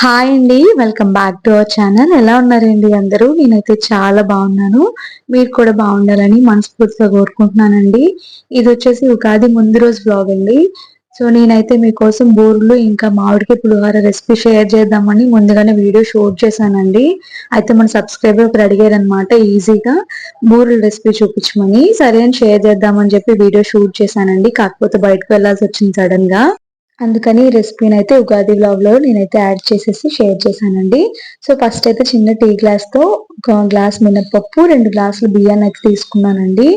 Hi అండి. Welcome back to our channel. ఎలా ఉన్నారండి అందరూ? నేనైతే చాలా బాగున్నాను. మీరు కూడా బాగుండాలని మనస్ఫూర్తిగా కోరుకుంటున్నానండి. ఇదొచ్చేసి ఉగాది ముందు రోజు వ్లాగ్ అండి. సో, నేనైతే మీకోసం బూరెలు ఇంకా మామిడికాయ పులిహోర రెసిపీ షేర్ చేద్దామని ముందుగానే వీడియో షూట్ చేశానండి. అయితే మన సబ్స్క్రైబర్ ఒకరు అడిగారనమాట ఈజీగా బూరెల రెసిపీ చూపించమని. సరే అని షేర్ చేద్దామని చెప్పి వీడియో షూట్ చేశానండి. కాకపోతే బయటకు వెళ్లాల్సి వచ్చింది సడన్ గా. అందుకని ఈ రెసిపీని అయితే ఉగాది వ్లాగ్ లో నేనైతే యాడ్ చేసేసి షేర్ చేశానండి. సో ఫస్ట్ అయితే చిన్న టీ గ్లాస్ తో ఒక గ్లాస్ మినపప్పు, 2 గ్లాసులు బియ్యాన్ని అయితే తీసుకున్నానండి.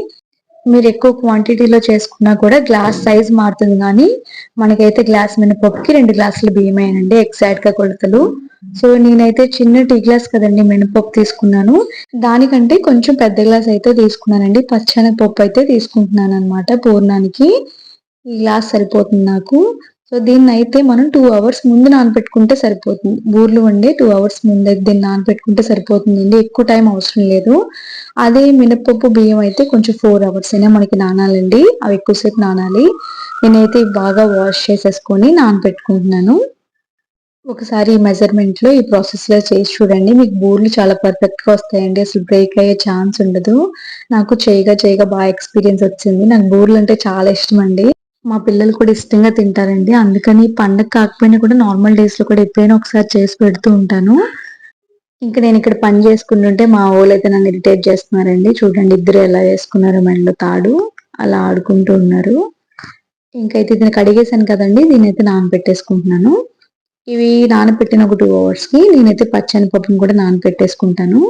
మీరు ఎక్కువ క్వాంటిటీలో చేసుకున్నా కూడా గ్లాస్ సైజ్ మారుతుంది, కానీ మనకైతే గ్లాస్ మినపప్పుకి 2 గ్లాసులు బియ్యమేనండి ఎగ్జాక్ట్ గా కొలతలు. సో నేనైతే చిన్న టీ గ్లాస్ కదండి మినపప్పు తీసుకున్నాను, దానికంటే కొంచెం పెద్ద గ్లాస్ అయితే తీసుకున్నానండి. పచ్చెనగపప్పు అయితే తీసుకుంటున్నాను అనమాట పూర్ణానికి. ఈ గ్లాస్ సరిపోతుంది నాకు. సో దీన్నయితే మనం 2 అవర్స్ ముందు నానబెట్టుకుంటే సరిపోతుంది. బూర్లు వండే 2 అవర్స్ ముందే దీన్ని నానబెట్టుకుంటే సరిపోతుందండి. ఎక్కువ టైం అవసరం లేదు. అదే మినపప్పు బియ్యం అయితే కొంచెం 4 అవర్స్ అయినా మనకి నానాలండి. అవి ఎక్కువసేపు నానాలి. నేనైతే బాగా వాష్ చేసేసుకొని నానబెట్టుకుంటున్నాను. ఒకసారి ఈ మెజర్మెంట్ లో ఈ ప్రాసెస్ లో చేసి చూడండి. మీకు బూర్లు చాలా పర్ఫెక్ట్ గా వస్తాయండి. అసలు బ్రేక్ అయ్యే ఛాన్స్ ఉండదు. నాకు చేయగా బాగా ఎక్స్పీరియన్స్ వచ్చింది. నాకు బూర్లు అంటే చాలా ఇష్టం అండి. మా పిల్లలు కూడా ఇష్టంగా తింటారండి. అందుకని పండగ కాకపోయినా కూడా నార్మల్ డేస్ లో కూడా ఎప్పుడైనా ఒకసారి చేసి పెడుతూ ఉంటాను. ఇంకా నేను ఇక్కడ పని చేసుకుంటుంటే మా అయితే నన్ను ఇరిటేట్ చేస్తున్నారండి. చూడండి ఇద్దరు ఎలా వేసుకున్నారు మెడలో తాడు, అలా ఆడుకుంటూ ఉన్నారు. ఇంకైతే దీన్ని కడిగేసాను కదండి, దీనైతే నానబెట్టేసుకుంటున్నాను. ఇవి నానబెట్టిన ఒక 2 అవర్స్ కి నేనైతే పచ్చెనపప్పును కూడా నానబెట్టేసుకుంటాను.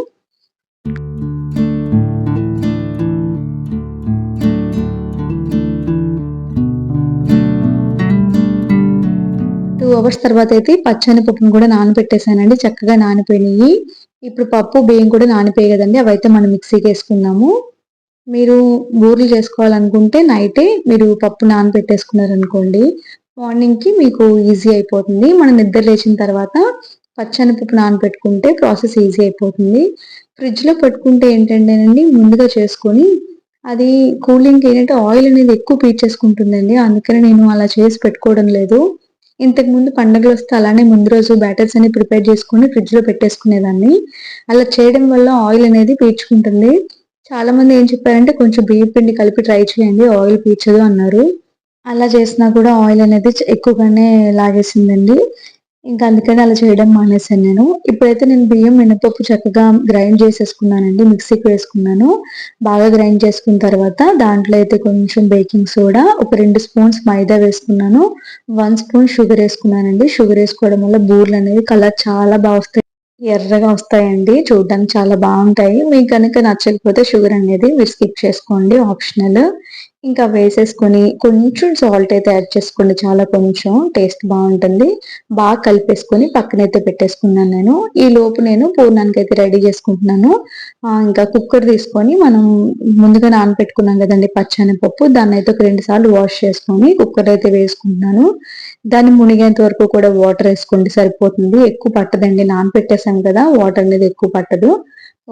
2 అవర్స్ తర్వాత అయితే పచ్చెనపప్పును కూడా నానబెట్టేసానండి. చక్కగా నానిపోయినాయి. ఇప్పుడు పప్పు బియ్యం కూడా నానిపోయాయి కదండి, అవైతే మనం మిక్సీకి వేసుకుందాము. మీరు బూరెలు చేసుకోవాలనుకుంటే నైటే మీరు పప్పు నానబెట్టేసుకున్నారనుకోండి, మార్నింగ్ కి మీకు ఈజీ అయిపోతుంది. మనం నిద్ర లేచిన తర్వాత పచ్చెనపప్పు నానబెట్టుకుంటే ప్రాసెస్ ఈజీ అయిపోతుంది. ఫ్రిడ్జ్ లో పెట్టుకుంటే ఏంటంటేనండి, ముందుగా చేసుకొని అది కూలింగ్ ఏంటంటే ఆయిల్ అనేది ఎక్కువ పీల్చేసుకుంటుందండి. అందుకని నేను అలా చేసి పెట్టుకోవడం లేదు. ఇంతకు ముందు పండగలొస్తే అలానే ముందు రోజు బ్యాటర్స్ అన్ని ప్రిపేర్ చేసుకొని ఫ్రిడ్జ్ లో పెట్టేసుకునేదాన్ని. అలా చేయడం వల్ల ఆయిల్ అనేది పీల్చుకుంటుంది. చాలా మంది ఏం చెప్పారంటే కొంచెం బియ్యం పిండి కలిపి ట్రై చేయండి, ఆయిల్ పీల్చదు అన్నారు. అలా చేసినా కూడా ఆయిల్ అనేది ఎక్కువగానే లాగేసిందండి. ఇంకా అందుకని అలా చేయడం మానేశాను నేను. ఇప్పుడైతే నేను బియ్యం, మినపప్పు చక్కగా గ్రైండ్ చేసేసుకున్నానండి. మిక్సీకి వేసుకున్నాను. బాగా గ్రైండ్ చేసుకున్న తర్వాత దాంట్లో అయితే కొంచెం బేకింగ్ సోడా, ఒక 2 స్పూన్స్ మైదా వేసుకున్నాను. 1 స్పూన్ షుగర్ వేసుకున్నానండి. షుగర్ వేసుకోవడం వల్ల బూరెలు అనేవి కలర్ చాలా బాగా వస్తాయి. ఎర్రగా వస్తాయండి. చూడ్డానికి చాలా బాగుంటాయి. మీకు కనుక నచ్చకపోతే షుగర్ అనేది మీరు స్కిప్ చేసుకోండి, ఆప్షనల్. ఇంకా వేసేసుకొని కొంచెం సాల్ట్ అయితే యాడ్ చేసుకోండి, చాలా కొంచెం టేస్ట్ బాగుంటుంది. బాగా కలిపేసుకొని పక్కనైతే పెట్టేసుకున్నాను నేను. ఈ లోపు నేను పూర్ణానికి అయితే రెడీ చేసుకుంటున్నాను. ఇంకా కుక్కర్ తీసుకొని మనం ముందుగా నానబెట్టుకున్నాం కదండి పచ్చెనపప్పు, దాన్ని అయితే ఒక 2 సార్లు వాష్ చేసుకొని కుక్కర్ అయితే వేసుకుంటున్నాను. దాన్ని మునిగేంత వరకు కూడా వాటర్ వేసుకోండి, సరిపోతుంది. ఎక్కువ పట్టదండి, నానబెట్టేసాం కదా, వాటర్ అనేది ఎక్కువ పట్టదు.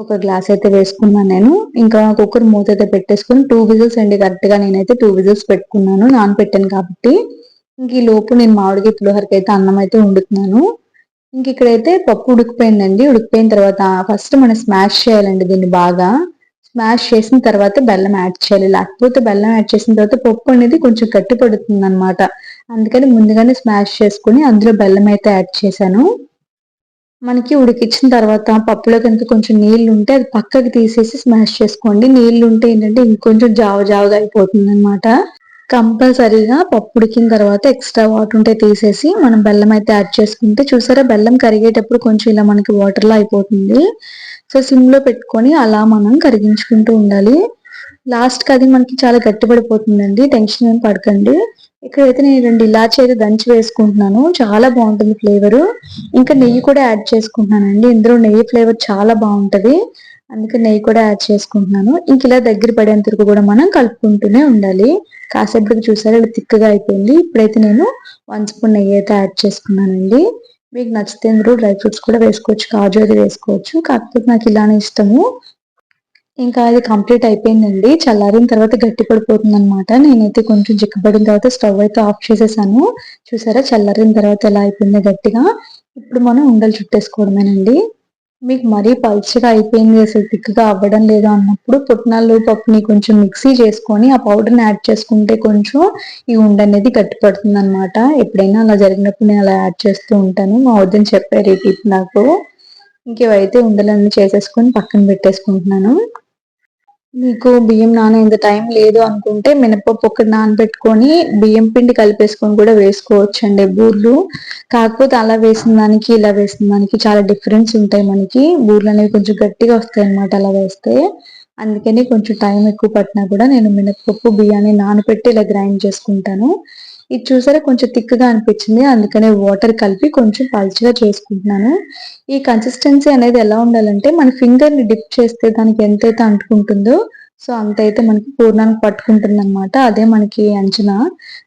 ఒక గ్లాస్ అయితే వేసుకున్నాను నేను. ఇంకా కుక్కర్ మూత అయితే పెట్టేసుకుని 2 విజిల్స్ అండి, కరెక్ట్ గా నేనైతే 2 విజిల్స్ పెట్టుకున్నాను నానబెట్టాను కాబట్టి. ఇంక ఈ లోపు నేను మామిడికాయ పులిహోరకి అయితే అన్నం అయితే వండుతున్నాను. ఇంక ఇక్కడైతే పప్పు ఉడికిపోయిందండి. ఉడికిపోయిన తర్వాత ఫస్ట్ మనం స్మాష్ చేయాలండి దీన్ని బాగా. స్మాష్ చేసిన తర్వాత బెల్లం యాడ్ చేయాలి. లేకపోతే బెల్లం యాడ్ చేసిన తర్వాత పప్పు అనేది కొంచెం గట్టి పడుతుంది అనమాట. అందుకని ముందుగానే స్మాష్ చేసుకుని అందులో బెల్లం అయితే యాడ్ చేశాను. మనకి ఉడికిచ్చిన తర్వాత పప్పులో కనుక కొంచెం నీళ్లు ఉంటే అది పక్కకి తీసేసి స్మాష్ చేసుకోండి. నీళ్లు ఉంటే ఏంటంటే ఇంకొంచెం జావగా అయిపోతుందన్నమాట. కంపల్సరీగా పప్పు ఉడికిన తర్వాత ఎక్స్ట్రా వాటర్ ఉంటే తీసేసి మనం బెల్లం అయితే యాడ్ చేసుకుంటే, చూసారా బెల్లం కరిగేటప్పుడు కొంచెం ఇలా మనకి వాటర్ లా అయిపోతుంది. సో సిమ్ లో పెట్టుకొని అలా మనం కరిగించుకుంటూ ఉండాలి. లాస్ట్ కి అది మనకి చాలా గట్టిపడిపోతుందండి. టెన్షన్ ఏం పడకండి. ఇక్కడైతే నేను 2 ఇలాచి అయితే దంచి వేసుకుంటున్నాను. చాలా బాగుంటుంది ఫ్లేవర్. ఇంకా నెయ్యి కూడా యాడ్ చేసుకుంటున్నానండి. ఇందులో నెయ్యి ఫ్లేవర్ చాలా బాగుంటది. అందుకే నెయ్యి కూడా యాడ్ చేసుకుంటున్నాను. ఇంక ఇలా దగ్గర పడేంత వరకు కూడా మనం కలుపుకుంటూనే ఉండాలి. కాసేపటికి చూసారా ఇలా తిక్కగా అయిపోయింది. ఇప్పుడైతే నేను 1 స్పూన్ నెయ్యి అయితే యాడ్ చేసుకున్నానండి. మీకు నచ్చితే ఇందులో డ్రై ఫ్రూట్స్ కూడా వేసుకోవచ్చు, కాజు అది వేసుకోవచ్చు. కాకపోతే నాకు ఇలానే ఇష్టము. ఇంకా అది కంప్లీట్ అయిపోయిందండి. చల్లారిన తర్వాత గట్టి పడిపోతుంది అనమాట. నేనైతే కొంచెం చిక్కబడిన తర్వాత స్టవ్ అయితే ఆఫ్ చేసేసాను. చూసారా చల్లారిన తర్వాత ఎలా అయిపోయిందో గట్టిగా. ఇప్పుడు మనం ఉండలు చుట్టేసుకోవడమేనండి. మీకు మరీ పల్చగా అయిపోయింది, అసలు థిక్‌గా అవ్వడం లేదు అన్నప్పుడు పుట్నాలు పప్పుని కొంచెం మిక్సీ చేసుకొని, ఆ పౌడర్‌ని యాడ్ చేసుకుంటే కొంచెం ఈ ఉండనేది గట్టిపడుతుందనమాట. ఎప్పుడైనా అలా జరిగినప్పుడు నేను అలా యాడ్ చేస్తూ ఉంటాను. మా వదిన చెప్పారు ఈ టిప్ నాకు. ఇంక ఇవైతే ఉండలన్నీ చేసేసుకొని పక్కన పెట్టేసుకుంటున్నాను. మీకు బియ్యం నానేంత టైం లేదు అనుకుంటే మినపప్పు ఒకటి నానబెట్టుకొని బియ్యం పిండి కలిపేసుకొని కూడా వేసుకోవచ్చండి బూర్లు. కాకపోతే అలా వేసిన దానికి, ఇలా వేసిన దానికి చాలా డిఫరెన్స్ ఉంటాయి మనకి. బూర్లనేవి కొంచెం గట్టిగా వస్తాయన్నమాట అలా వేస్తే. అందుకని కొంచెం టైం ఎక్కువ పట్టినా కూడా నేను మినపప్పు, బియ్యాన్ని నానబెట్టి ఇలా గ్రైండ్ చేసుకుంటాను. ఇది చూసారా కొంచెం థిక్‌గా అనిపించింది. అందుకనే వాటర్ కలిపి కొంచెం పల్చగా చేసుకుంటున్నాను. ఈ కన్సిస్టెన్సీ అనేది ఎలా ఉండాలంటే మన ఫింగర్‌ని డిప్ చేస్తే దానికి ఎంతైతే అంటుకుంటుందో సో అంతైతే మనకి పూర్ణానికి పట్టుకుంటుందనమాట. అదే మనకి అంచనా.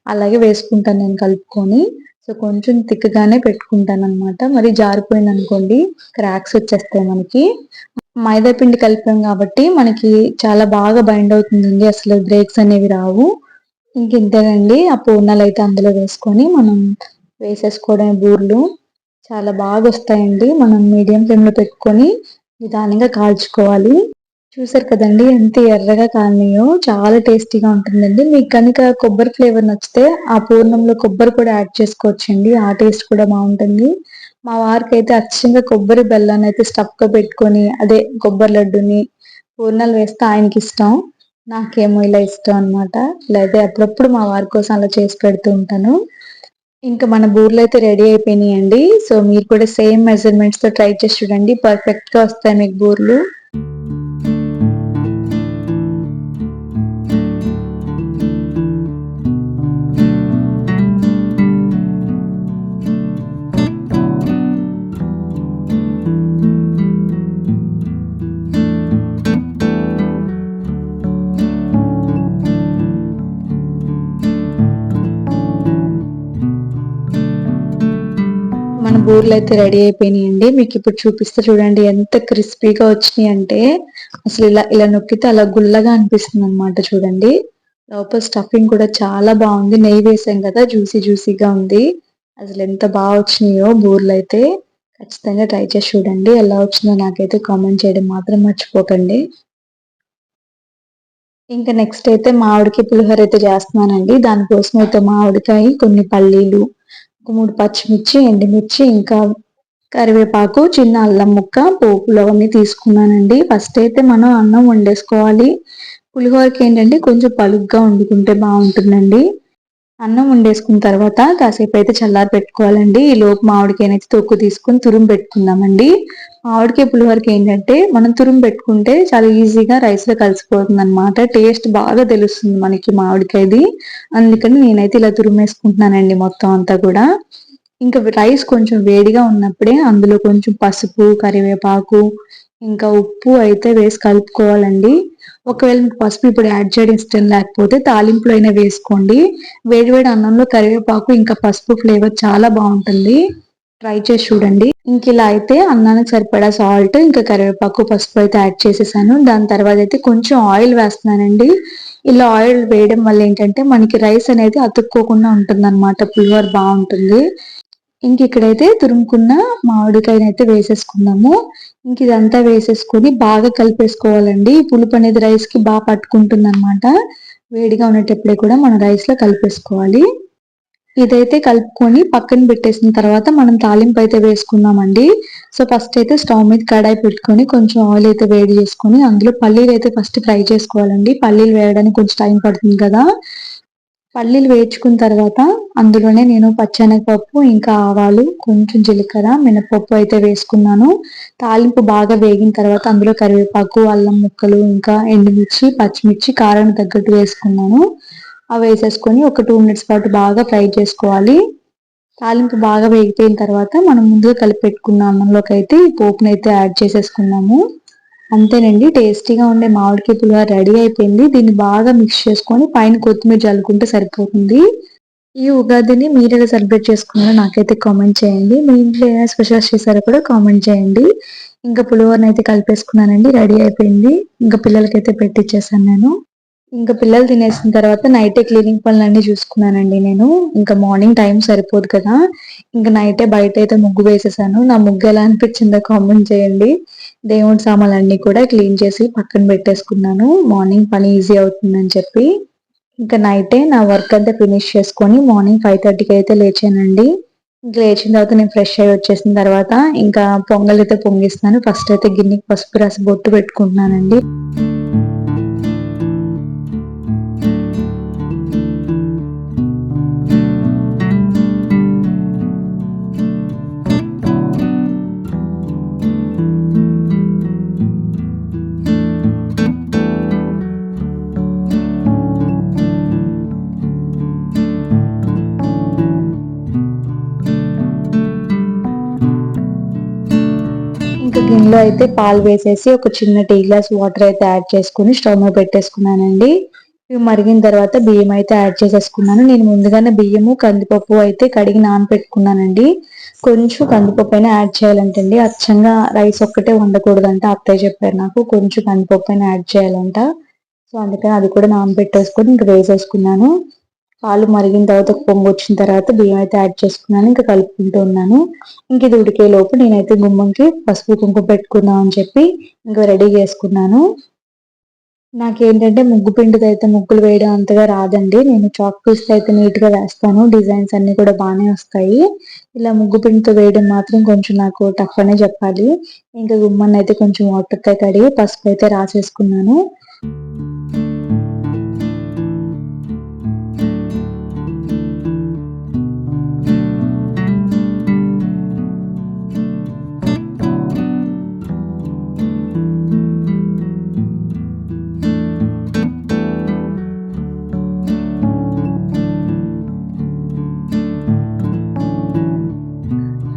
అలాగే వేసుకుంటాను నేను కలుపుకొని. సో కొంచెం థిక్‌గానే పెట్టుకుంటాననమాట. మరి జారిపోయిందనుకోండి క్రాక్స్ వచ్చేస్తాయి మనకి. మైదా పిండి కలిపాం కాబట్టి మనకి చాలా బాగా బైండ్ అవుతుందండి. అసలు బ్రేక్స్ అనేవి రావు. ఇంకింతేనండి. ఆ పూర్ణాలయితే అందులో వేసుకొని మనం వేసేసుకోవడమే బూర్లు. చాలా బాగొస్తాయండి. మనం మీడియం ఫ్లేమ్‌లో పెట్టుకొని నిదానంగా కాల్చుకోవాలి. చూసారు కదండీ! ఎంత ఎర్రగా కాలినాయో. చాలా టేస్టీగా ఉంటుందండి. మీకు గనుక కొబ్బరి ఫ్లేవర్ నచ్చితే ఆ పూర్ణంలో కొబ్బరి కూడా యాడ్ చేసుకోవచ్చండి. ఆ టేస్ట్ కూడా బావుంటుంది. మా వారికైతే అచ్చంగా కొబ్బరి బెల్లాన్నయితే స్టఫ్‌గా పెట్టుకొని అదే కొబ్బరి లడ్డూని పూర్ణాలు వేస్తే ఆయనకిష్టం. నాకేమో ఇలా ఇష్టం అనమాట. ఇలా అయితే అప్పుడప్పుడు మా వారి కోసం అలా చేసి పెడుతూ ఉంటాను. ఇంకా మన బూరెలైతే రెడీ అయిపోయినాయండి. సో, మీరు కూడా సేమ్ మెజర్‌మెంట్స్‌తో ట్రై చేసి చూడండి. పర్ఫెక్ట్‌గా వస్తాయి మీకు బూరెలు. మన బూరెలైతే రెడీ అయిపోయినాయండి. మీకిప్పుడు చూపిస్తా చూడండి ఎంత క్రిస్పీగా వచ్చినియంటే, అసలు ఇలా ఇలా నొక్కితే అలా గుల్లగా అనిపిస్తుందనమాట చూడండి. లోపల స్టఫింగ్ కూడా చాలా బావుంది. నెయ్యి వేసాం కదా! జ్యూసీ జ్యూసీగా ఉంది. అసలెంత బా వచ్చినియో బూరెలైతే. ఖచ్చితంగా ట్రై చేసి చూడండి. ఎలా వచ్చిందో నాకైతే కామెంట్ చేయడం మాత్రం మర్చిపోకండి. ఇంకా నెక్స్ట్ అయితే మామిడికాయ పులిహోర అయితే చేస్తున్నానండి. దానికోసం అయితే మామిడికాయ, కొన్ని పల్లీలు, ఒక 3 పచ్చిమిర్చి, ఎండుమిర్చి, ఇంకా కరివేపాకు, చిన్న అల్లం ముక్క, పోపులు అవన్నీ తీసుకున్నానండి. ఫస్ట్ అయితే మనం అన్నం వండేసుకోవాలి. పులిహోరకేంటంటే కొంచెం పలుగ్గా వండుకుంటే బావుంటుందండి. అన్నం వండేసుకున్న తర్వాత కాసేపయితే చల్లారి పెట్టుకోవాలండి. ఈలోపు మామిడికాయనైతే తొక్కు తీసుకొని తురుము పెట్టుకుందామండి. మామిడికాయ పులిహోరకేంటంటే మనం తురుము పెట్టుకుంటే చాలా ఈజీగా రైస్‌లో కలిసిపోతుందనమాట. టేస్ట్ బాగా తెలుస్తుంది మనకి మామిడికాయది. అందుకని నేనైతే ఇలా తురిమేసుకుంటున్నానండి మొత్తం అంతా కూడా. ఇంక రైస్ కొంచెం వేడిగా ఉన్నప్పుడే అందులో కొంచెం పసుపు, కరివేపాకు, ఇంకా ఉప్పు అయితే వేసి కలుపుకోవాలండి. ఒకవేళ మీకు పసుపు ఇప్పుడు యాడ్ చేయడం ఇష్టం లేకపోతే తాలింపులో అయినా వేసుకోండి. వేడి వేడి అన్నంలో కరివేపాకు ఇంకా పసుపు ఫ్లేవర్ చాలా బావుంటుంది. ట్రై చేసి చూడండి. ఇంకిలా అయితే అన్నానికి సరిపడా సాల్ట్, ఇంకా కరివేపాకు, పసుపు అయితే యాడ్ చేసేసాను. దాని తర్వాతయితే కొంచెం ఆయిల్ వేస్తున్నానండి. ఇలా ఆయిల్ వేయడం వల్ల ఏంటంటే మనకి రైస్ అనేది అతుక్కోకుండా ఉంటుందనమాట. పులిహోర బావుంటుంది. ఇంకిక్కడైతే తురుముకున్న మామిడికాయనైతే వేసేసుకున్నాము. ఇంకిదంతా వేసేసుకొని బాగా కలిపేసుకోవాలండి. ఈ పులుపనేది రైస్‌కి పట్టుకుంటుందనమాట. వేడిగా ఉండేటప్పుడే కూడా మనం రైస్‌లో కలిపేసుకోవాలి. ఇదైతే కలుపుకొని పక్కన పెట్టేసిన తర్వాత మనం తాలింపయితే వేసుకుందామండి. సో, ఫస్టయితే స్టవ్ మీద కడాయి పెట్టుకొని కొంచెం ఆయిలయితే వేడి చేసుకొని అందులో పల్లీలయితే ఫస్ట్ ఫ్రై చేసుకోవాలండి. పల్లీలు వేయడానికి కొంచెం టైం పడుతుంది కదా! పల్లీలు వేయించుకున్న తర్వాత అందులోనే నేను పచ్చెనగపప్పు, ఇంకా ఆవాలు, కొంచెం జీలకర్ర, మినపప్పు అయితే వేసుకున్నాను. తాలింపు బాగా వేగిన తర్వాత అందులో కరివేపాకు, అల్లం ముక్కలు, ఇంకా ఎండుమిర్చి, పచ్చిమిర్చి కారానికి తగ్గట్టు వేసుకున్నాను. అవేసేసుకొని ఒక 2 మినిట్స్ పాటు బాగా ఫ్రై చేసుకోవాలి. తాలింపు బాగా వేగిపోయిన తర్వాత మనం ముందుగా కలిపి పెట్టుకున్న అన్నంలోకైతే ఈ పోపునైతే యాడ్ చేసేసుకున్నాము. అంతేనండి. టేస్టీగా ఉండే మామిడికాయ పులిహోర రెడీ అయిపోయింది. దీన్ని బాగా మిక్స్ చేసుకొని పైన కొత్తిమీర జల్లుకుంటే సరిపోతుంది. ఈ ఉగాదిని మీరెలా సెలబ్రేట్ చేసుకున్నారో నాకైతే కామెంట్ చేయండి. మీ ఇంట్లో ఏమైనా స్పెషల్స్ చేశారో కూడా కామెంట్ చేయండి. ఇంకా పులిహోరనైతే కలిపేసుకున్నానండి. రెడీ అయిపోయింది. ఇంకా పిల్లలకైతే పెట్టిచ్చేసాను నేను. ఇంకా పిల్లలు తినేసిన తర్వాత నైటే క్లీనింగ్ పనులన్నీ చూసుకున్నానండి నేను. ఇంకా మార్నింగ్ టైం సరిపోదు కదా! ఇంక నైటే బయటైతే ముగ్గు వేసేసాను. నా ముగ్గు ఎలా అనిపించిందో కామెంట్ చేయండి. దేవుడి సామాన్లన్నీ కూడా క్లీన్ చేసి పక్కన పెట్టేసుకున్నాను. మార్నింగ్ పని ఈజీ అవుతుందని చెప్పి. ఇంకా నైటే నా వర్క్ అంతా ఫినిష్ చేసుకొని మార్నింగ్ 5:30కి అయితే లేచానండి. ఇంక లేచిన తర్వాత నేను ఫ్రెష్ అయ్యి వచ్చేసిన తర్వాత ఇంకా పొంగలైతే పొంగిస్తున్నాను. ఫస్ట్ అయితే గిన్నెకి పసుపు రాసి బొట్టు పెట్టుకుంటున్నానండి. ఇంకా గిన్నెలో అయితే పాలు వేసేసి ఒక చిన్న టీ గ్లాస్ వాటర్ అయితే యాడ్ చేసుకొని స్టవ్ మీద పెట్టేసుకున్నానండి. ఇవి మరిగిన తర్వాత బియ్యం అయితే యాడ్ చేసేసుకున్నాను. నేను ముందుగానే బియ్యము, కందిపప్పు అయితే కడిగి నానబెట్టుకున్నానండి. కొంచెం కందిపప్పు అయినా యాడ్ చేయాలంటండి. అచ్చంగా రైస్ ఒక్కటే వండకూడదంట అత్తయ్య చెప్పారు నాకు. కొంచెం కందిపప్పు అయినా యాడ్ చేయాలంట. సో అందుకని అది కూడా నానబెట్టేసుకొని ఇంక వేసేసుకున్నాను. పాలు మరిగిన తర్వాత ఒక పొంగు వచ్చిన తర్వాత బియ్యం అయితే యాడ్ చేసుకున్నాను. ఇంకా కలుపుకుంటూ ఉన్నాను. ఇంక ఇది ఉడికే లోపు నేనైతే గుమ్మంకి పసుపు కుంకుమ పెట్టుకుందాం అని చెప్పి ఇంకా రెడీ చేసుకున్నాను. నాకేంటంటే ముగ్గు పిండితో అయితే ముగ్గులు వేయడం అంతగా రాదండి. నేను చాక్ పీస్‌తో అయితే నీట్‌గా వేస్తాను. డిజైన్స్ అన్నీ కూడా బానే వస్తాయి. ఇలా ముగ్గు పిండితో వేయడం మాత్రం కొంచెం నాకు టఫ్ అనే చెప్పాలి. ఇంకా గుమ్మాన్నయితే కొంచెం వాటర్‌తో కడిగి పసుపు అయితే రాసేసుకున్నాను.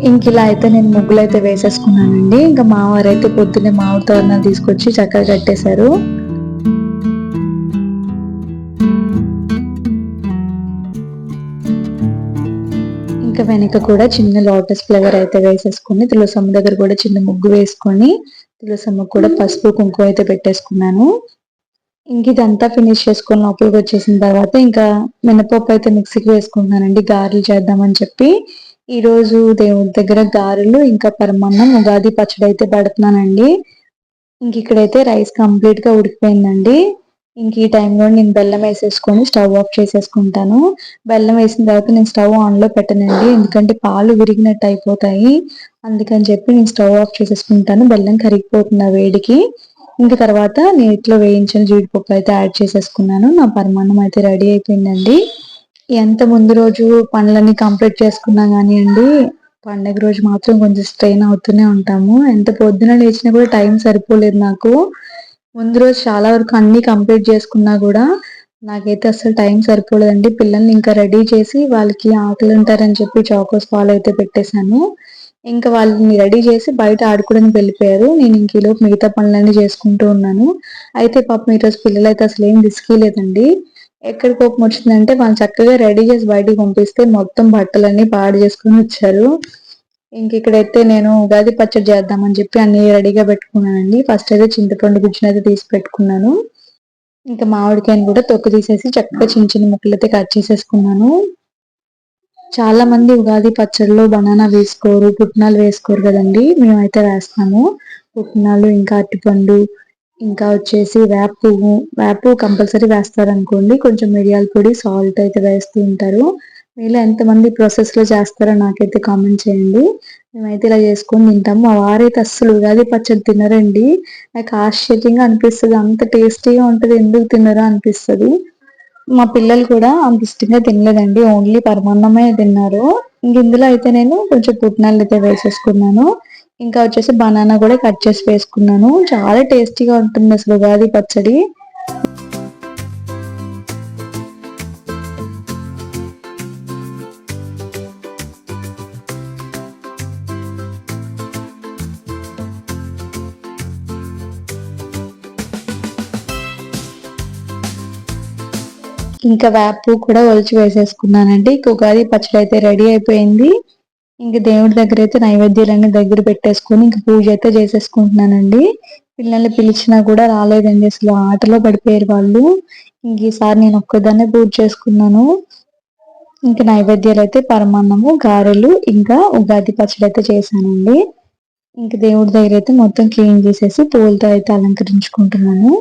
ఇంకిలా అయితే నేను ముగ్గులైతే వేసేసుకున్నానండి. ఇంకా మా వారైతే పొద్దున్నే మామిడి తోరణాలు తీసుకొచ్చి చక్కగా కట్టేశారు. ఇంకా వెనక కూడా చిన్న లోటస్ ఫ్లవర్ అయితే వేసేసుకొని తులసమ్మ దగ్గర కూడా చిన్న ముగ్గు వేసుకొని తులసమ్మకు కూడా పసుపు, కుంకుమ అయితే పెట్టేసుకున్నాను. ఇంక ఇదంతా ఫినిష్ చేసుకొని లోపలికొచ్చేసిన తర్వాత ఇంకా మినపప్పు అయితే మిక్సీకి వేసుకుంటున్నానండి గారెలు చేద్దామని చెప్పి. ఈరోజు దేవుడి దగ్గర గారెలు, ఇంకా పరమాన్నం, ఉగాది పచ్చడి అయితే పెడుతున్నానండి. ఇంకిక్కడైతే రైస్ కంప్లీట్‌గా ఉడికిపోయిందండి. ఇంక ఈ టైంలో నేను బెల్లం ఏసేసుకొని స్టవ్ ఆఫ్ చేసేసుకుంటాను. బెల్లం వేసిన తర్వాత నేను స్టవ్ ఆన్‌లో పెట్టనండి. ఎందుకంటే పాలు విరిగినట్టు అయిపోతాయి. అందుకని చెప్పి నేను స్టవ్ ఆఫ్ చేసేసుకుంటాను. బెల్లం కరిగిపోతుంది ఆ వేడికి. ఇంక తర్వాత నేతిలో వేయించిన జీడిపప్పు అయితే యాడ్ చేసేసుకున్నాను. నా పరమాన్నం అయితే రెడీ అయిపోయిందండి. ఎంత ముందు రోజు పనులన్నీ కంప్లీట్ చేసుకున్నా గానియండి, పండగ రోజు మాత్రం కొంచెం స్ట్రెయిన్ అవుతూనే ఉంటాము. ఎంత పొద్దున లేచినా కూడా టైం సరిపోలేదు నాకు. ముందు రోజు చాలా వరకు అన్నీ కంప్లీట్ చేసుకున్నా గూడా, నాకైతే అస్సలు టైం సరిపోలేదండి. పిల్లల్ని ఇంకా రెడీ చేసి, వాళ్ళకి ఆకలుంటారని చెప్పి చాకోస్ పాలైతే పెట్టేశాను. ఇంకా వాళ్ళని రెడీ చేసి బయట ఆడుకోవడానికి వెళ్ళిపోయారు. నేను ఇంక ఈలోపు మిగతా పనులన్నీ చేసుకుంటూ ఉన్నాను. అయితే పాపం ఈరోజు పిల్లలైతే అసలేం విసిగియలేదండి. ఎక్కడ కోపమొచ్చిందంటే వాళ్ళు చక్కగా రెడీ చేసి బయటికి పంపిస్తే మొత్తం బట్టలన్నీ పాడు చేసుకొనొచ్చారు. ఇంకిక్కడైతే నేను ఉగాది పచ్చడి చేద్దామని చెప్పి అన్నీ రెడీగా పెట్టుకున్నానండి. ఫస్ట్ అయితే చింతపండు గుజ్జునైతే తీసి పెట్టుకున్నాను. ఇంకా మామిడికాయని కూడా తొక్క తీసేసి చక్కగా చిన్న చిన్న ముక్కలైతే కట్ చేసేసుకున్నాను. చాలా మంది ఉగాది పచ్చడిలో బనానా వేసుకోరు, పుట్నాలు వేసుకోరు కదండీ! మేమైతే వేస్తాము. పుట్నాలు, ఇంకా అరటిపండు, ఇంకా వచ్చేసి వేప పువ్వు. వేప పువ్వు కంపల్సరీ వేస్తారనుకోండి. కొంచెం మిరియాల పొడి, సాల్ట్ అయితే వేస్తూ ఉంటారు. మీలో ఎంతమంది ప్రాసెస్‌లో చేస్తారో నాకైతే కామెంట్ చేయండి. మేమైతే ఇలా చేసుకొని తింటాము. మా వారైతే అస్సలు ఉగాది పచ్చడి తినరండి. నాకు ఆశ్చర్యంగా అనిపిస్తది. అంత టేస్టీగా ఉంటది ఎందుకు తినరో అనిపిస్తది. మా పిల్లలు కూడా అంత ఇష్టంగా తినలేదండి. ఓన్లీ పరమాన్నమే తిన్నారు. ఇంక ఇందులో అయితే నేను కొంచెం పుట్నాలయితే వేసేసుకున్నాను. ఇంకా వచ్చేసి బనానా కూడా కట్ చేసి వేసుకున్నాను. చాలా టేస్టీగా ఉంటుంది అసలు ఉగాది పచ్చడి. ఇంకా వేప పువ్వు కూడా ఒలిచి వేసేసుకున్నానండి. ఇంక ఉగాది పచ్చడి అయితే రెడీ అయిపోయింది. ఇంక దేవుడి దగ్గర అయితే నైవేద్యాలన్నీ దగ్గర పెట్టేసుకొని ఇంక పూజ అయితే చేసేసుకుంటున్నానండి. పిల్లల్ని పిలిచినా కూడా రాలేదండి, అసలు ఆటలో పడిపోయారు వాళ్ళు. ఇంక ఈసారి నేను ఒక్కదాన్నే పూజ చేసుకున్నాను. ఇంక నైవేద్యాలు అయితే పరమాన్నము, గారెలు, ఇంకా ఉగాది పచ్చడి అయితే చేశానండి. ఇంక దేవుడి దగ్గర అయితే మొత్తం క్లీన్ చేసేసి పూలతో అయితే అలంకరించుకుంటున్నాను.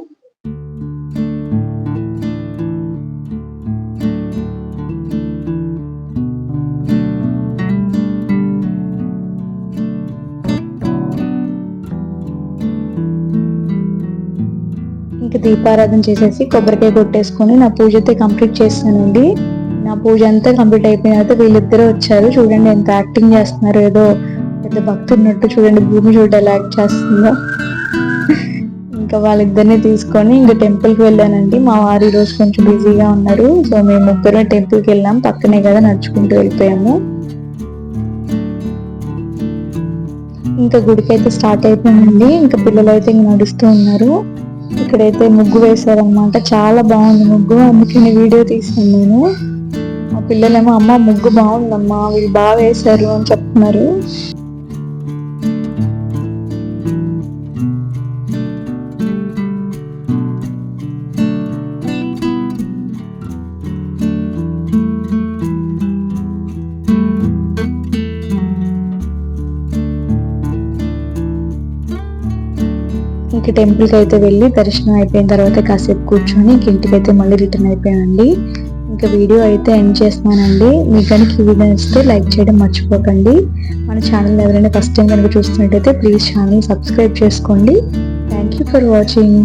ఇంక దీపారాధన చేసేసి కొబ్బరికాయ కొట్టేసుకొని నా పూజ అయితే కంప్లీట్ చేస్తానండి. నా పూజ అంతా కంప్లీట్ అయిపోయిన తర్వాత వీళ్ళిద్దరూ వచ్చారు. చూడండి ఎంత యాక్టింగ్ చేస్తున్నారు, ఏదో పెద్ద భక్తి ఉన్నట్టు. చూడండి భూమి చూడ ఎలా యాక్ట్ చేస్తుందో. ఇంకా వాళ్ళిద్దరిని తీసుకొని ఇంకా టెంపుల్కి వెళ్ళానండి. మా వారు ఈరోజు కొంచెం బిజీగా ఉన్నారు, సో మేము ముగ్గురు టెంపుల్కి వెళ్ళాం. పక్కనే కదా, నడుచుకుంటూ వెళ్ళిపోయాము. ఇంకా గుడికి అయితే స్టార్ట్ అయిపోయిందండి. ఇంకా పిల్లలు అయితే ఇంక నడుస్తూ ఉన్నారు. ఇక్కడైతే ముగ్గు వేశారనమాట, చాలా బాగుంది ముగ్గు, అందుకని వీడియో తీసాను నేను. మా పిల్లలేమో అమ్మ ముగ్గు బాగుందమ్మా, వీళ్ళు బాగా వేశారు అని చెప్తున్నారు. ఇంక టెంపుల్కి అయితే వెళ్ళి దర్శనం అయిపోయిన తర్వాత కాసేపు కూర్చొని ఇంటికైతే మళ్ళీ రిటర్న్ అయిపోయానండి. ఇంకా వీడియో అయితే ఎండ్ చేస్తున్నానండి. మీకు కనుక ఈ వీడియో నచ్చితే లైక్ చేయడం మర్చిపోకండి. మన ఛానల్ ఎవరైనా ఫస్ట్ టైం కనుక చూస్తున్నట్టయితే ప్లీజ్ ఛానల్ సబ్స్క్రైబ్ చేసుకోండి. Thank you for watching.